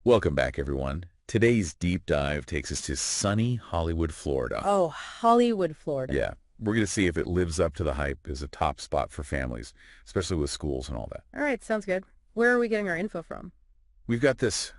Welcome back, everyone. Today's deep dive takes us to sunny Hollywood, Florida. Oh, Hollywood, Florida. Yeah, we're going to see if it lives up to the hype as a top spot for families, especially with schools and all that. All right, sounds good. Where are we getting our info from? We've got this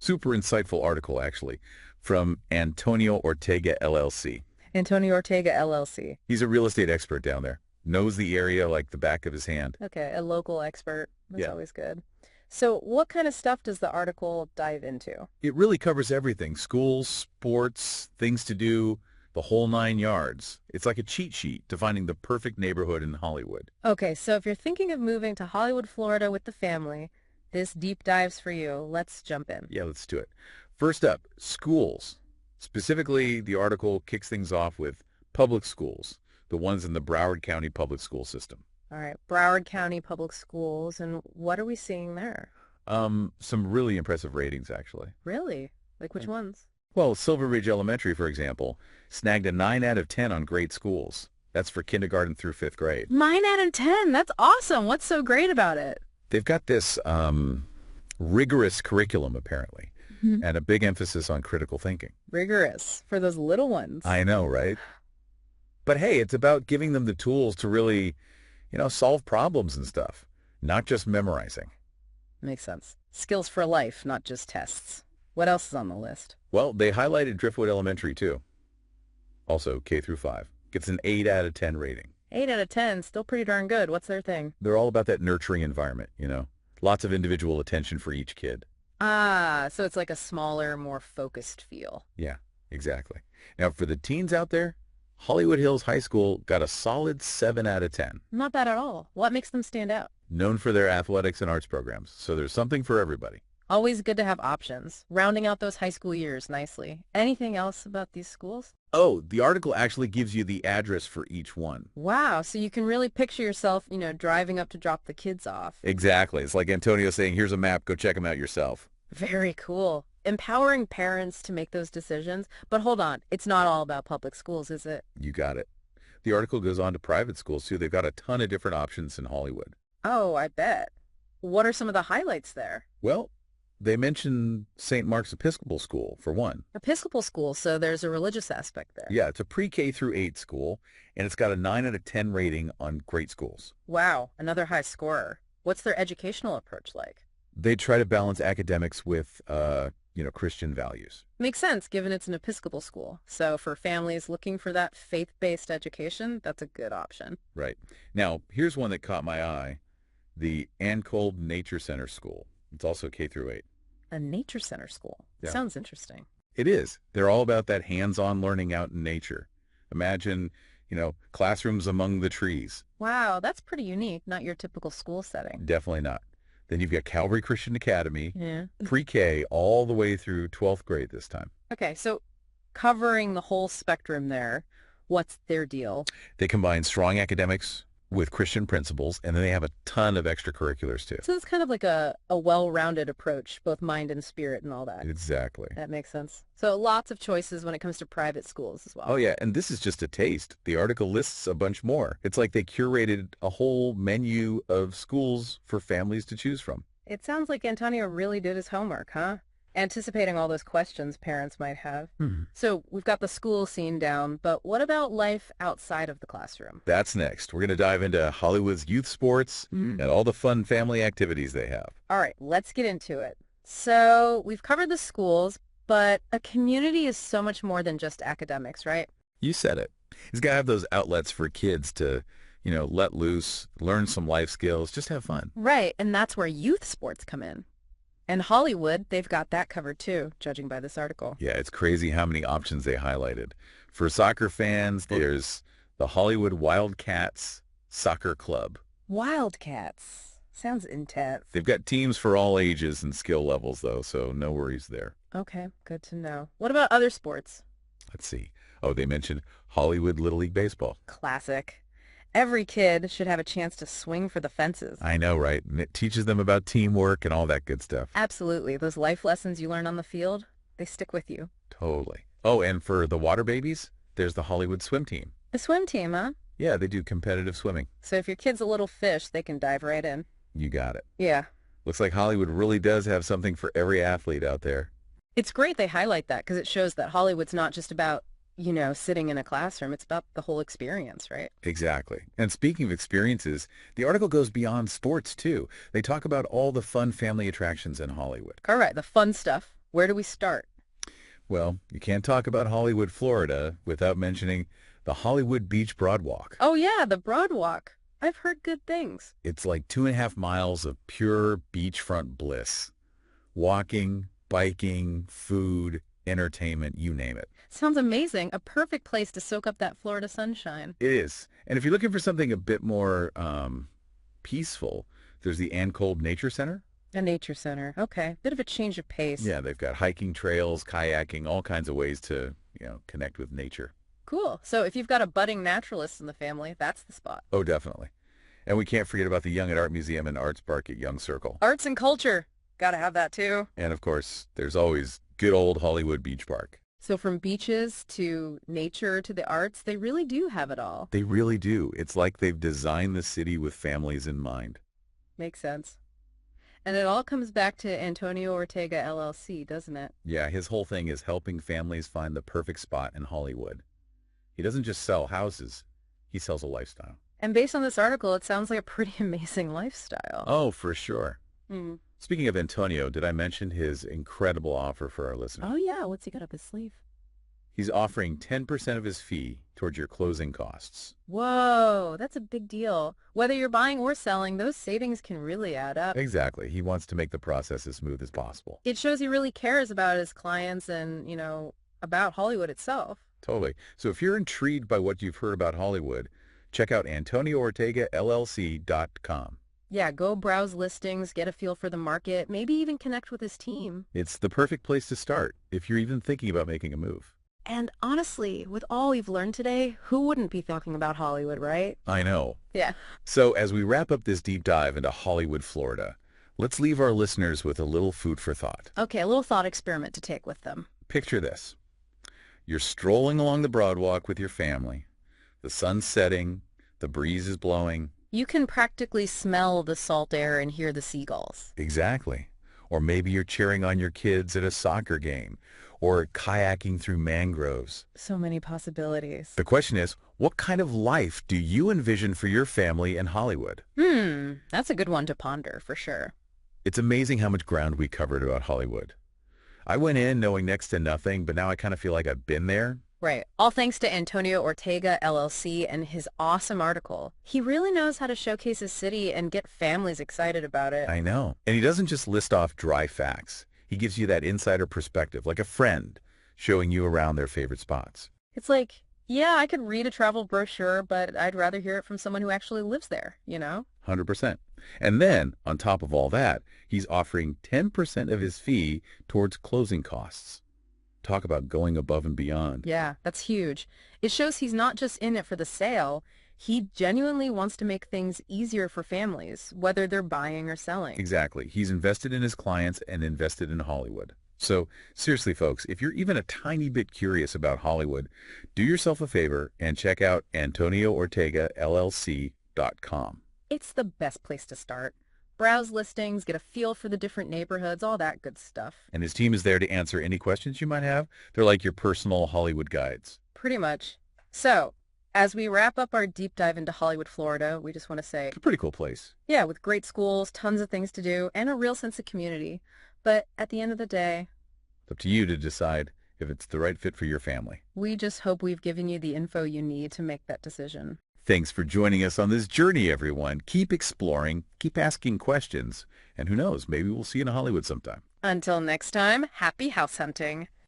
super insightful article, actually, from Antonio Ortega, LLC. Antonio Ortega, LLC. He's a real estate expert down there, knows the area like the back of his hand. Okay, a local expert. That's Yeah, always good. So what kind of stuff does the article dive into? it really covers everything: schools, sports, things to do, the whole nine yards. It's like a cheat sheet to finding the perfect neighborhood in Hollywood. Okay, so if you're thinking of moving to Hollywood, Florida with the family, this deep dive's for you. Let's jump in. Yeah, let's do it. First up, schools. Specifically, the article kicks things off with public schools, the ones in the Broward County public school system. All right, Broward County Public Schools, and what are we seeing there? Some really impressive ratings, actually. Really? Like which ones? Well, Silver Ridge Elementary, for example, snagged a 9 out of 10 on great schools. That's for kindergarten through 5th grade. 9 out of 10. That's awesome. What's so great about it? They've got this rigorous curriculum, apparently, and a big emphasis on critical thinking. Rigorous for those little ones. I know, right? But hey, it's about giving them the tools to really, solve problems and stuff, not just memorizing. Makes sense. Skills for life, not just tests. What else is on the list? Well, they highlighted Driftwood Elementary too. Also, K through 5. Gets an 8 out of 10 rating. 8 out of 10, still pretty darn good. What's their thing? They're all about that nurturing environment, Lots of individual attention for each kid. Ah, so it's like a smaller, more focused feel. Yeah, exactly. Now, for the teens out there, Hollywood Hills High School got a solid 7 out of 10. Not bad at all. What makes them stand out? Known for their athletics and arts programs, so there's something for everybody. Always good to have options. Rounding out those high school years nicely. Anything else about these schools? Oh, the article actually gives you the address for each one. Wow, so you can really picture yourself, driving up to drop the kids off. Exactly. It's like Antonio saying, here's a map, go check them out yourself. Very cool. Empowering parents to make those decisions. But hold on, it's not all about public schools, is it? You got it. The article goes on to private schools, too. They've got a ton of different options in Hollywood. Oh, I bet. What are some of the highlights there? Well, they mention St. Mark's Episcopal School, for one. Episcopal school, so there's a religious aspect there. Yeah, it's a pre-K through 8 school, and it's got a 9 out of 10 rating on great schools. Wow, another high scorer. What's their educational approach like? They try to balance academics with, Christian values. Makes sense, given it's an Episcopal school. So for families looking for that faith-based education, that's a good option. Right. Now, here's one that caught my eye, the Ancold Nature Center School. It's also K through 8. A nature center school. Yeah. Sounds interesting. It is. They're all about that hands-on learning out in nature. Imagine, classrooms among the trees. Wow, that's pretty unique, not your typical school setting. Definitely not. Then you've got Calvary Christian Academy, Yeah. pre-K all the way through 12th grade this time. Okay, so covering the whole spectrum there, what's their deal? They combine strong academics with Christian principles, and then they have a ton of extracurriculars too. So it's kind of like a well-rounded approach, both mind and spirit and all that. Exactly. That makes sense. So lots of choices when it comes to private schools as well. Oh yeah, and this is just a taste. The article lists a bunch more. It's like they curated a whole menu of schools for families to choose from. It sounds like Antonio really did his homework, huh? Anticipating all those questions parents might have. So we've got the school scene down, but what about life outside of the classroom? That's next. We're going to dive into Hollywood's youth sports and all the fun family activities they have. All right, let's get into it. So we've covered the schools, but a community is so much more than just academics, right? You said it. He's got to have those outlets for kids to, let loose, learn some life skills, just have fun. Right, and that's where youth sports come in. And Hollywood, they've got that covered too, judging by this article. Yeah, it's crazy how many options they highlighted. For soccer fans, there's the Hollywood Wildcats Soccer Club. Wildcats. Sounds intense. They've got teams for all ages and skill levels, though, so no worries there. Okay, good to know. What about other sports? Let's see. Oh, they mentioned Hollywood Little League Baseball. Classic. Every kid should have a chance to swing for the fences. I know, right? And it teaches them about teamwork and all that good stuff. Absolutely. Those life lessons you learn on the field, they stick with you. Totally. Oh, and for the water babies, there's the Hollywood swim team. The swim team, huh? Yeah, they do competitive swimming. So if your kid's a little fish, they can dive right in. You got it. Yeah. Looks like Hollywood really does have something for every athlete out there. It's great they highlight that because it shows that Hollywood's not just about, sitting in a classroom. It's about the whole experience, right? Exactly. And speaking of experiences, the article goes beyond sports, too. They talk about all the fun family attractions in Hollywood. All right, the fun stuff. Where do we start? Well, you can't talk about Hollywood, Florida, without mentioning the Hollywood Beach Broadwalk. Oh, yeah, the Broadwalk. I've heard good things. It's like 2.5 miles of pure beachfront bliss. Walking, biking, food, entertainment, you name it. Sounds amazing. A perfect place to soak up that Florida sunshine. It is. And if you're looking for something a bit more peaceful, there's the Ann Cold Nature Center. A nature center. Okay. Bit of a change of pace. Yeah, they've got hiking trails, kayaking, all kinds of ways to, connect with nature. Cool. So if you've got a budding naturalist in the family, that's the spot. Oh, definitely. And we can't forget about the Young at Art Museum and Arts Park at Young Circle. Arts and culture. Gotta have that too. And of course, there's always good old Hollywood Beach Park. So from beaches to nature to the arts, they really do have it all. They really do. It's like they've designed the city with families in mind. Makes sense. And it all comes back to Antonio Ortega LLC, doesn't it? Yeah, his whole thing is helping families find the perfect spot in Hollywood. He doesn't just sell houses, he sells a lifestyle. And based on this article, it sounds like a pretty amazing lifestyle. Oh, for sure. Hmm. Speaking of Antonio, did I mention his incredible offer for our listeners? Oh, yeah. What's he got up his sleeve? He's offering 10% of his fee towards your closing costs. Whoa, that's a big deal. Whether you're buying or selling, those savings can really add up. Exactly. He wants to make the process as smooth as possible. It shows he really cares about his clients and, about Hollywood itself. Totally. So if you're intrigued by what you've heard about Hollywood, check out AntonioOrtegaLLC.com. Yeah, go browse listings, get a feel for the market, maybe even connect with his team. It's the perfect place to start if you're even thinking about making a move. And honestly, with all we've learned today, who wouldn't be talking about Hollywood, right? I know. Yeah. So as we wrap up this deep dive into Hollywood, Florida, let's leave our listeners with a little food for thought. Okay, a little thought experiment to take with them. Picture this. You're strolling along the Broadwalk with your family. The sun's setting, the breeze is blowing. You can practically smell the salt air and hear the seagulls. Exactly. Or maybe you're cheering on your kids at a soccer game or kayaking through mangroves. So many possibilities. The question is, what kind of life do you envision for your family in Hollywood? That's a good one to ponder for sure. It's amazing how much ground we covered about Hollywood. I went in knowing next to nothing, but now I kind of feel like I've been there. Right. All thanks to Antonio Ortega LLC and his awesome article. He really knows how to showcase his city and get families excited about it. I know. And he doesn't just list off dry facts. He gives you that insider perspective, like a friend, showing you around their favorite spots. It's like, yeah, I could read a travel brochure, but I'd rather hear it from someone who actually lives there, 100%. And then, on top of all that, he's offering 10% of his fee towards closing costs. Talk about going above and beyond. Yeah, that's huge. It shows he's not just in it for the sale. He genuinely wants to make things easier for families, whether they're buying or selling. Exactly. He's invested in his clients and invested in Hollywood. So, seriously, folks, if you're even a tiny bit curious about Hollywood, do yourself a favor and check out AntonioOrtegaLLC.com. It's the best place to start. Browse listings, get a feel for the different neighborhoods, all that good stuff. And his team is there to answer any questions you might have. They're like your personal Hollywood guides. Pretty much. So, as we wrap up our deep dive into Hollywood, Florida, we just want to say, It's a pretty cool place. yeah, with great schools, tons of things to do, and a real sense of community. But at the end of the day, It's up to you to decide if it's the right fit for your family. we just hope we've given you the info you need to make that decision. Thanks for joining us on this journey, everyone. Keep exploring, keep asking questions, and who knows, maybe we'll see you in Hollywood sometime. Until next time, happy house hunting.